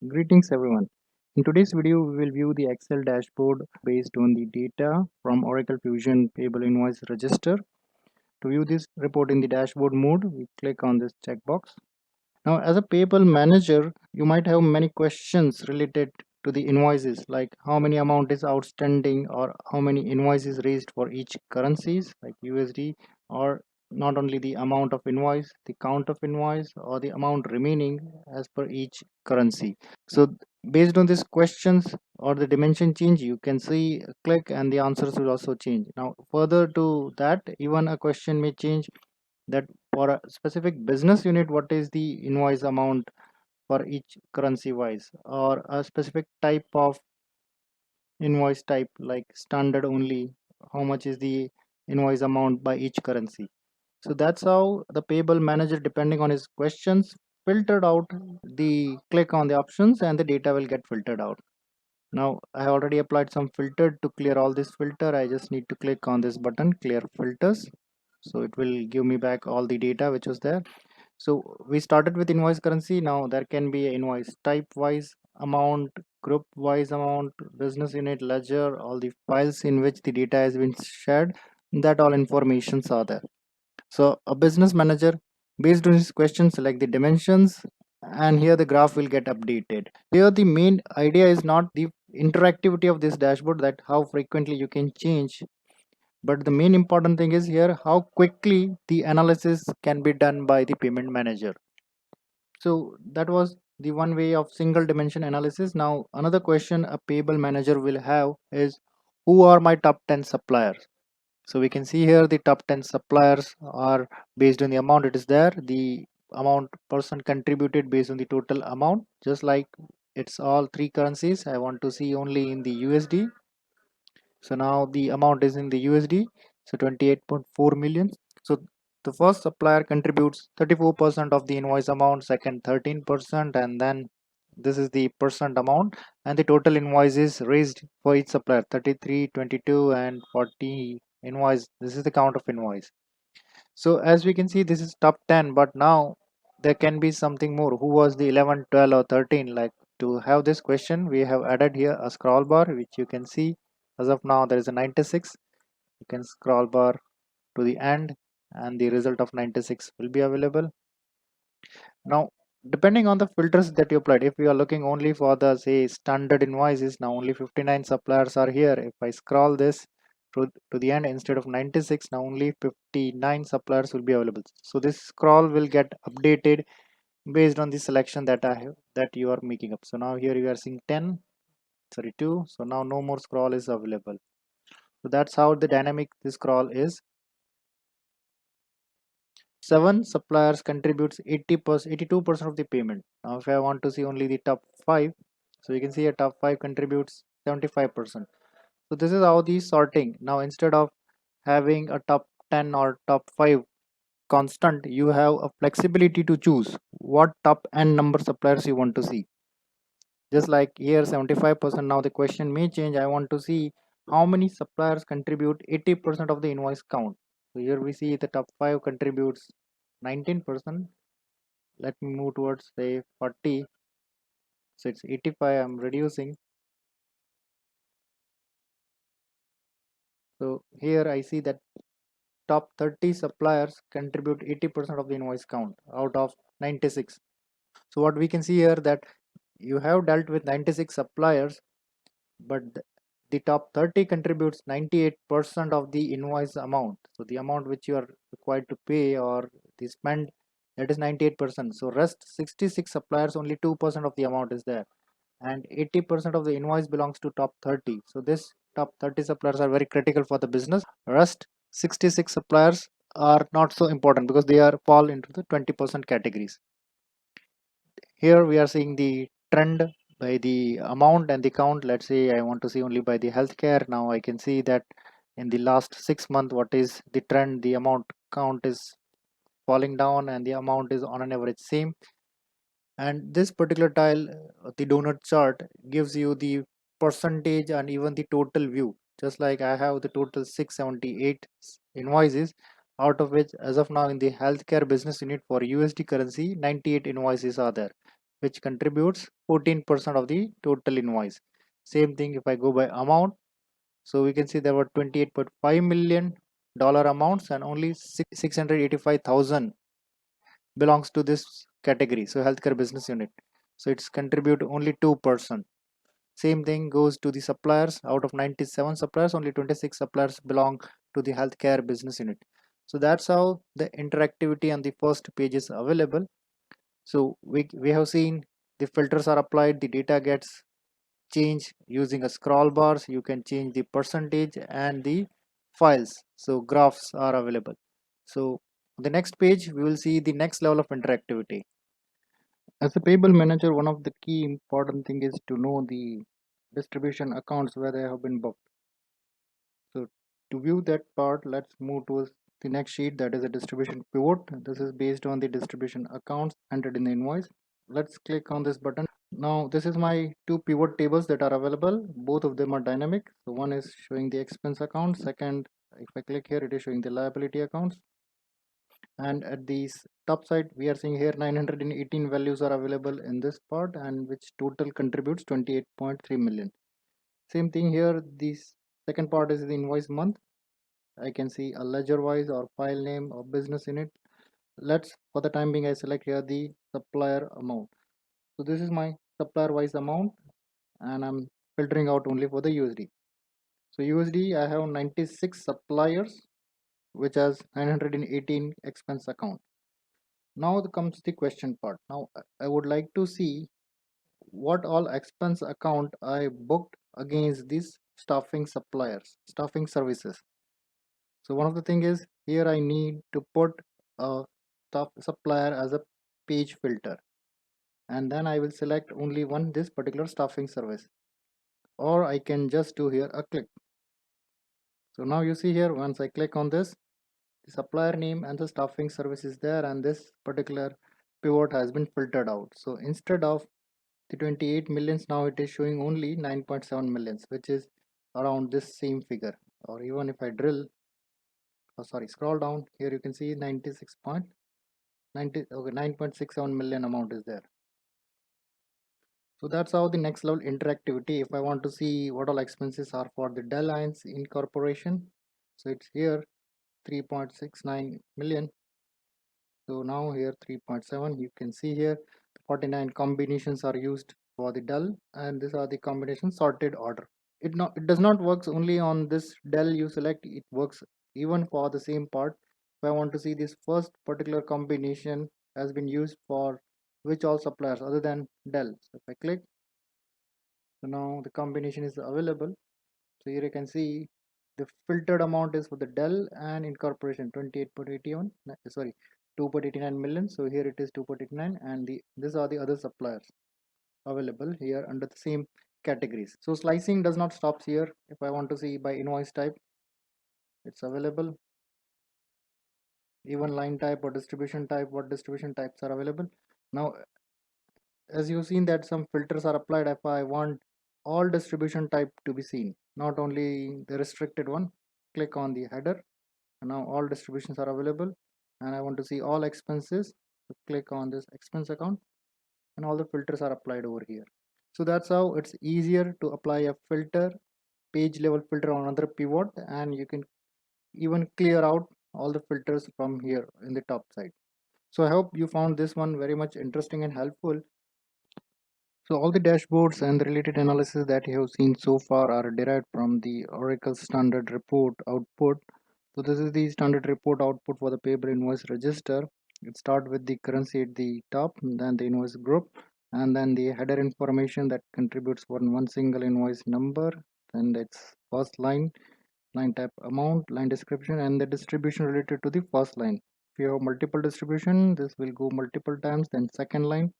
Greetings everyone. In today's video, we will view the Excel dashboard based on the data from Oracle Fusion Payable Invoice Register. To view this report in the dashboard mode, we click on this checkbox. Now, as a payable manager, you might have many questions related to the invoices, like how many amount is outstanding or how many invoices raised for each currencies like USD, or not only the amount of invoice, the count of invoice, or the amount remaining as per each currency. So based on these questions or the dimension change, you can see a click and the answers will also change. Now further to that, even a question may change that for a specific business unit, what is the invoice amount for each currency wise, or a specific type of invoice type like standard only, how much is the invoice amount by each currency. So that's how the payable manager, depending on his questions, filtered out the click on the options and the data will get filtered out. Now I already applied some filter to clear all this filter. I just need to click on this button, clear filters. So it will give me back all the data which was there. So we started with invoice currency. Now there can be a invoice type wise amount, group wise amount, business unit, ledger, all the files in which the data has been shared, that all informations are there. So a business manager, based on his questions, select the dimensions, and here the graph will get updated. Here the main idea is not the interactivity of this dashboard, that how frequently you can change, but the main important thing is here how quickly the analysis can be done by the payment manager. So that was the one way of single dimension analysis. Now another question a payable manager will have is, who are my top 10 suppliers? So we can see here the top 10 suppliers are based on the amount it is there, the amount person contributed based on the total amount. Just like it's all three currencies, I want to see only in the USD. So now the amount is in the USD, so 28.4 million. So the first supplier contributes 34% of the invoice amount, second 13%, and then this is the percent amount, and the total invoices raised for each supplier 33, 22, and 40 invoice. This is the count of invoice. So as we can see, this is top 10, but now there can be something more. Who was the 11, 12, or 13? Like, to have this question, we have added here a scroll bar, which you can see as of now there is a 96. You can scroll bar to the end and the result of 96 will be available. Now depending on the filters that you applied, if you are looking only for the say standard invoices, now only 59 suppliers are here. If I scroll this to the end, instead of 96, now only 59 suppliers will be available. So this scroll will get updated based on the selection that I have, that you are making up. So now here you are seeing 10, sorry 2, so now no more scroll is available. So that's how the dynamic this scroll is. 7 suppliers contributes 80%, 82% of the payment. Now if I want to see only the top 5, so you can see a top 5 contributes 75%. So this is how the sorting. Now instead of having a top 10 or top 5 constant, you have a flexibility to choose what top n number suppliers you want to see. Just like here 75%, now the question may change. I want to see how many suppliers contribute 80% of the invoice count. So here we see the top 5 contributes 19%. Let me move towards say 40, so it's 85. I'm reducing. So here I see that top 30 suppliers contribute 80% of the invoice count out of 96. So what we can see here, that you have dealt with 96 suppliers, but the top 30 contributes 98% of the invoice amount. So the amount which you are required to pay or the spend, that is 98%. So rest 66 suppliers, only 2% of the amount is there, and 80% of the invoice belongs to top 30. So this top 30 suppliers are very critical for the business. Rest 66 suppliers are not so important because they are fall into the 20% categories. Here we are seeing the trend by the amount and the count. Let's say I want to see only by the healthcare. Now I can see that in the last 6 months, what is the trend? The amount count is falling down and the amount is on an average same. And this particular tile, the donut chart, gives you the percentage and even the total view. Just like I have the total 678 invoices, out of which as of now in the healthcare business unit for USD currency 98 invoices are there. which contributes 14% of the total invoice. Same thing if I go by amount. So we can see there were $28.5 million amounts and only 685,000 belongs to this category. So healthcare business unit. So it's contribute only 2%. Same thing goes to the suppliers. Out of 97 suppliers, only 26 suppliers belong to the healthcare business unit. So that's how the interactivity on the first page is available. So we have seen the filters are applied, the data gets changed using a scroll bars. You can change the percentage and the files. So graphs are available. So the next page, we will see the next level of interactivity. As a payable manager, one of the key important thing is to know the distribution accounts where they have been booked. So to view that part, let's move to the next sheet, that is a distribution pivot. This is based on the distribution accounts entered in the invoice. Let's click on this button. Now this is my two pivot tables that are available. Both of them are dynamic. So one is showing the expense account. Second, if I click here, it is showing the liability accounts. And at the top side, we are seeing here 918 values are available in this part, and which total contributes 28.3 million. Same thing here. This second part is the invoice month. I can see a ledger wise or file name or business in it. Let's, for the time being, I select here the supplier amount. So this is my supplier wise amount, and I'm filtering out only for the USD. So USD, I have 96 suppliers, which has 918 expense account. Now comes the question part. Now I would like to see what all expense account I booked against these staffing suppliers, staffing services. So one of the thing is here I need to put a staff supplier as a page filter, and then I will select only one this particular staffing service, or I can just do here a click. So now you see here, once I click on this, the supplier name and the staffing service is there, and this particular pivot has been filtered out. So instead of the 28 millions, now it is showing only 9.7 millions, which is around this same figure. Or even if I drill, scroll down here, you can see 96.90, okay, 9.67 million amount is there. So that's how the next level interactivity. If I want to see what all expenses are for the Dell Lines Incorporation, so it's here 3.69 million. So now here 3.7, you can see here 49 combinations are used for the Dell, and these are the combinations sorted order. It does not works only on this Dell you select, it works even for the same part. If I want to see this first particular combination has been used for which all suppliers other than Dell. So if I click, so now the combination is available. So here you can see the filtered amount is for the Dell and Incorporation 28.81, sorry, 2.89 million. So here it is 2.89, and these are the other suppliers available here under the same categories. So slicing does not stop here. If I want to see by invoice type, it's available. Even line type or distribution type, what distribution types are available. Now as you've seen that some filters are applied. If I want all distribution type to be seen, not only the restricted one, click on the header, and now all distributions are available. And I want to see all expenses, so click on this expense account, and all the filters are applied over here. So that's how it's easier to apply a filter, page level filter on another pivot, and you can even clear out all the filters from here in the top side. So I hope you found this one very much interesting and helpful. So all the dashboards and the related analysis that you have seen so far are derived from the Oracle standard report output. So this is the standard report output for the payable invoice register. It starts with the currency at the top, then the invoice group, and then the header information that contributes one single invoice number, and its first line, line type amount, line description, and the distribution related to the first line. If you have multiple distribution, this will go multiple times, then second line,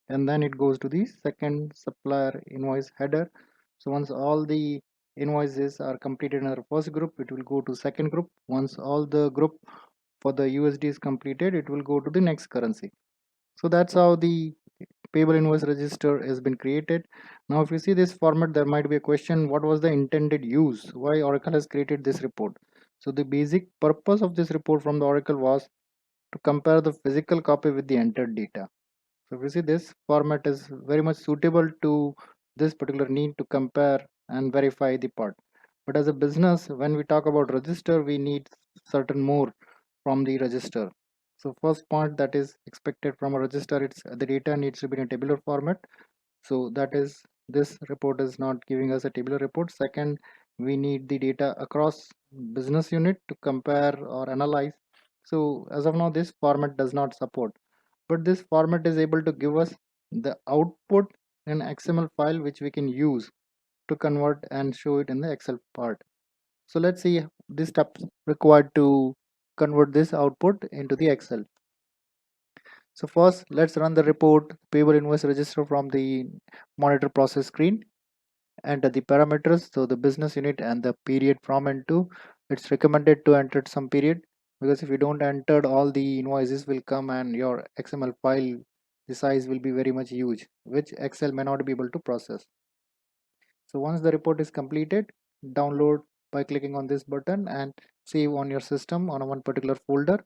and then it goes to the second supplier invoice header. So once all the invoices are completed in our first group, it will go to second group. Once all the group for the USD is completed, it will go to the next currency. So that's how the payable invoice register has been created. Now if you see this format, there might be a question, what was the intended use, why Oracle has created this report? So the basic purpose of this report from the Oracle was to compare the physical copy with the entered data. So if you see, this format is very much suitable to this particular need to compare and verify the part. But as a business, when we talk about register, we need certain more from the register. So first point that is expected from a register, it's the data needs to be in a tabular format. So that is, this report is not giving us a tabular report. Second, we need the data across business unit to compare or analyze. So as of now, this format does not support, but this format is able to give us the output in XML file which we can use to convert and show it in the Excel part. So let's see the steps required to convert this output into the Excel. So first, let's run the report payable invoice register from the monitor process screen. Enter the parameters, so the business unit and the period from and to. It's recommended to enter some period, because if you don't enter, all the invoices will come and your XML file, the size will be very much huge, which Excel may not be able to process. So once the report is completed, download by clicking on this button and save on your system on one particular folder.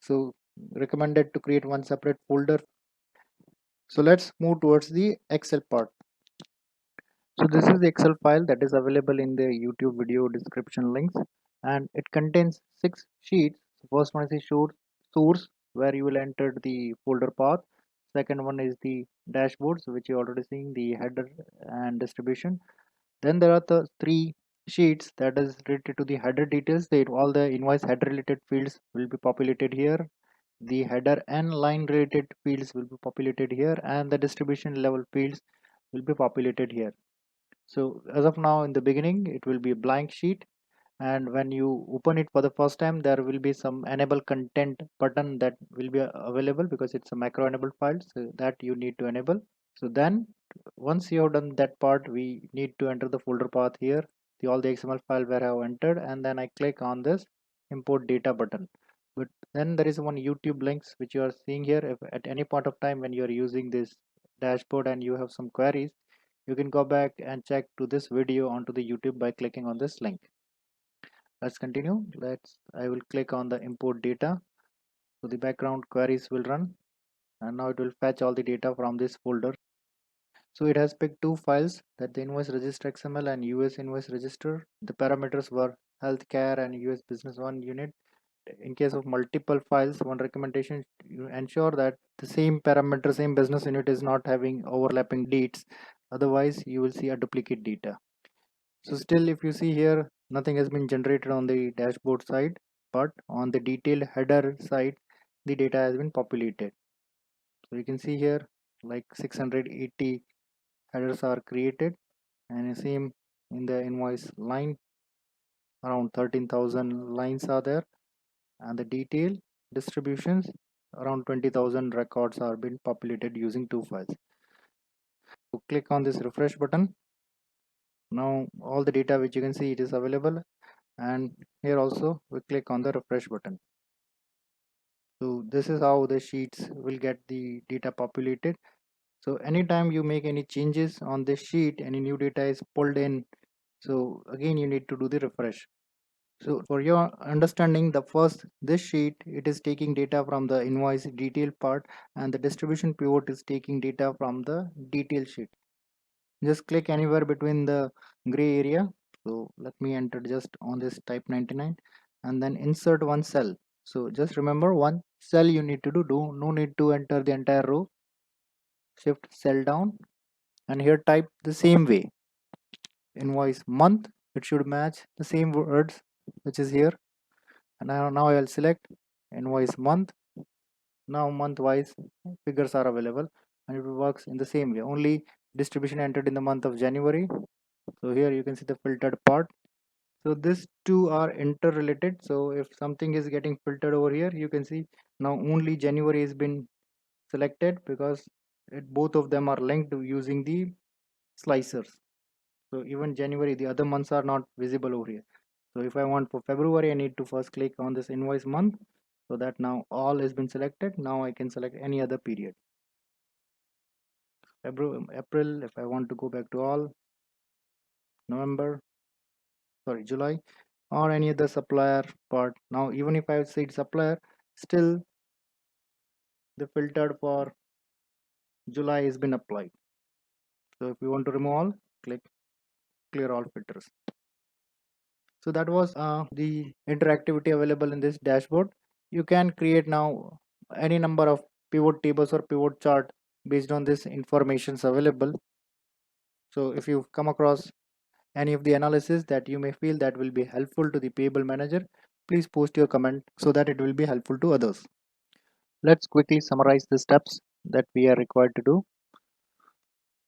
So recommended to create one separate folder. So let's move towards the Excel part. So this is the Excel file that is available in the YouTube video description links, and it contains 6 sheets. The first one is the source, where you will enter the folder path. Second one is the dashboards, which you already seen, the header and distribution. Then there are the 3 sheets that is related to the header details. All the invoice header related fields will be populated here. The header and line related fields will be populated here, and the distribution level fields will be populated here. So as of now, in the beginning, it will be a blank sheet, and when you open it for the first time, there will be some enable content button that will be available, because it's a macro enabled file, so that you need to enable. So then once you have done that part, we need to enter the folder path here, all the XML file where I have entered, and then I click on this import data button. But then there is one YouTube links which you are seeing here. If at any point of time when you are using this dashboard and you have some queries, you can go back and check to this video onto the YouTube by clicking on this link. Let's continue. I will click on the import data. So the background queries will run, and now it will fetch all the data from this folder. So it has picked 2 files, that the invoice register XML and US invoice register. The parameters were healthcare and US business one unit. In case of multiple files, one recommendation, you ensure that the same parameter, same business unit is not having overlapping dates. Otherwise, you will see a duplicate data. So still, if you see here, nothing has been generated on the dashboard side, but on the detailed header side, the data has been populated. So you can see here, like 680 headers are created, and same in the invoice line, around 13,000 lines are there, and the detail distributions, around 20,000 records are being populated using 2 files. So click on this refresh button. Now all the data which you can see, it is available, and here also we click on the refresh button. So this is how the sheets will get the data populated. So anytime you make any changes on this sheet, any new data is pulled in, so again you need to do the refresh. So for your understanding, the first, this sheet, it is taking data from the invoice detail part, and the distribution pivot is taking data from the detail sheet. Just click anywhere between the gray area. So let me enter just on this type 99, and then insert one cell. So just remember, one cell you need to do no need to enter the entire row. Shift cell down, and here type the same way, invoice month. It should match the same words which is here. And now I will select invoice month. Now month wise figures are available, and it works in the same way. Only distribution entered in the month of January. So here you can see the filtered part. So these two are interrelated. So if something is getting filtered over here, you can see now only January has been selected, because both of them are linked using the slicers. So even January, the other months are not visible over here. So if I want for February, I need to first click on this invoice month, so that now all has been selected. Now I can select any other period. February, April, if I want to go back to all, November, sorry, July, or any other supplier part. Now even if I said supplier, still the filtered for July has been applied. So if you want to remove all, click clear all filters. So that was the interactivity available in this dashboard. You can create now any number of pivot tables or pivot chart based on this informations available. So if you come across any of the analysis that you may feel that will be helpful to the payable manager, please post your comment so that it will be helpful to others. Let's quickly summarize the steps that we are required to do.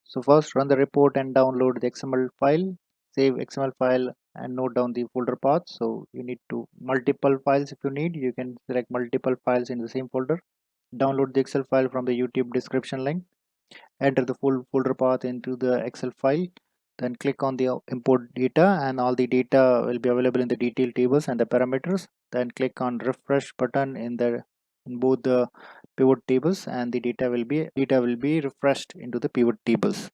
So first, run the report and download the XML file. Save XML file and note down the folder path. So you need to multiple files if you need. You can select multiple files in the same folder. Download the Excel file from the YouTube description link. Enter the full folder path into the Excel file. Then click on the import data, and all the data will be available in the detail tables and the parameters. Then click on refresh button in both the pivot tables, and the data will be refreshed into the pivot tables.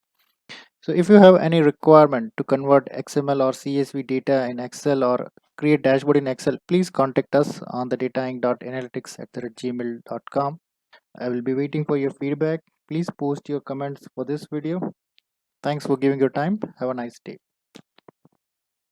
So if you have any requirement to convert XML or CSV data in Excel or create dashboard in Excel, please contact us on the datainc.analytics@gmail.com. I will be waiting for your feedback. Please post your comments for this video. Thanks for giving your time. Have a nice day.